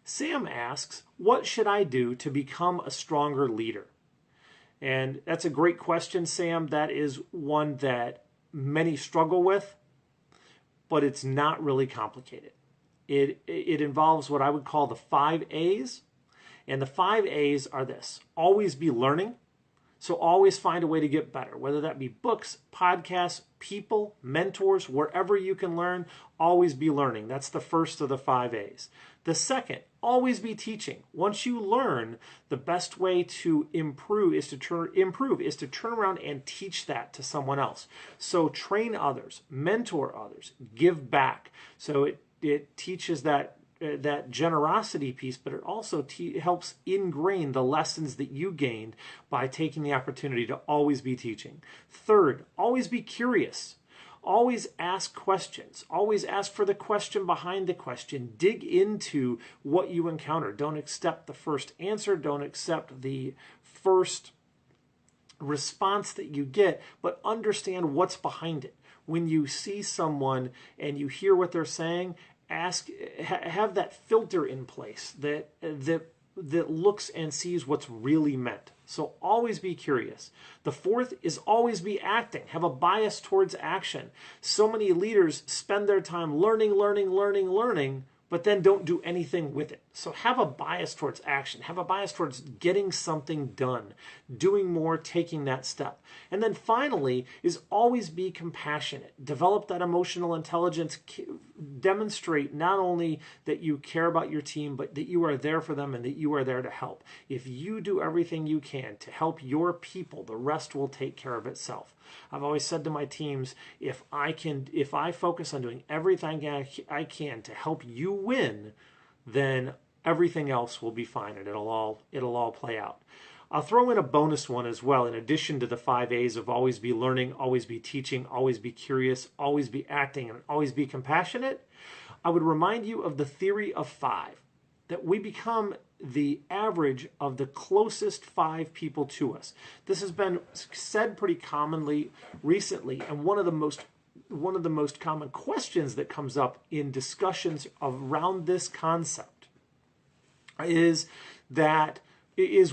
Sam asks, what should I do to become a stronger leader? And that's a great question, Sam. That is one that many struggle with, but it's not really complicated. It involves what I would call the 5 A's. And the 5 A's are this: always be learning. So always find a way to get better, whether that be books, podcasts, people, mentors, wherever you can learn, always be learning. That's the first of the 5 A's. The second, always be teaching. Once you learn, the best way to improve is to turn around and teach that to someone else. So train others, mentor others, give back. So it teaches that generosity piece, but it also helps ingrain the lessons that you gained by taking the opportunity to always be teaching. Third, always be curious. Always ask questions. Always ask for the question behind the question. Dig into what you encounter. Don't accept the first answer. Don't accept the first response that you get, but understand what's behind it. When you see someone and you hear what they're saying, have that filter in place that looks and sees what's really meant. So always be curious. The fourth is always be acting. Have a bias towards action. So many leaders spend their time learning, but then don't do anything with it. So have a bias towards action. Have a bias towards getting something done, doing more, taking that step. And then finally is always be compassionate. Develop that emotional intelligence. Demonstrate not only that you care about your team, but that you are there for them and that you are there to help. If you do everything you can to help your people, the rest will take care of itself. I've always said to my teams, if I focus on doing everything I can to help you win, then everything else will be fine and it'll all play out. I'll throw in a bonus one as well, in addition to the 5 A's of always be learning, always be teaching, always be curious, always be acting, and always be compassionate. I would remind you of the theory of 5, that we become the average of the closest 5 people to us. This has been said pretty commonly recently, and one of the most common questions that comes up in discussions around this concept is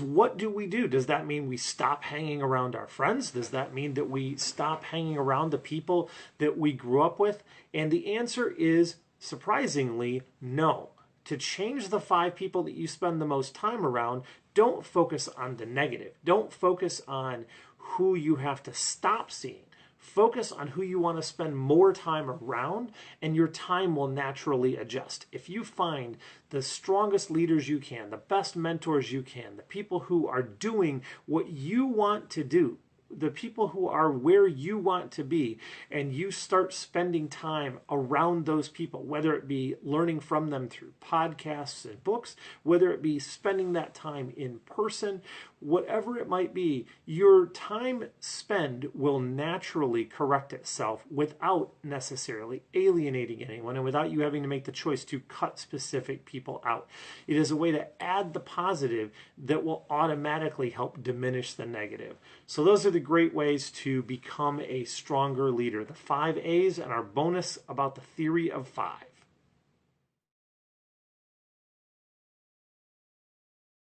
what do we do? Does that mean we stop hanging around our friends? Does that mean that we stop hanging around the people that we grew up with? And the answer is, surprisingly, no. To change the 5 people that you spend the most time around, don't focus on the negative. Don't focus on who you have to stop seeing. Focus on who you want to spend more time around, and your time will naturally adjust. If you find the strongest leaders you can, the best mentors you can, the people who are doing what you want to do, the people who are where you want to be, and you start spending time around those people, whether it be learning from them through podcasts and books, whether it be spending that time in person, whatever it might be, your time spent will naturally correct itself without necessarily alienating anyone and without you having to make the choice to cut specific people out. It is a way to add the positive that will automatically help diminish the negative. So those are the great ways to become a stronger leader. The 5 A's and our bonus about the theory of 5.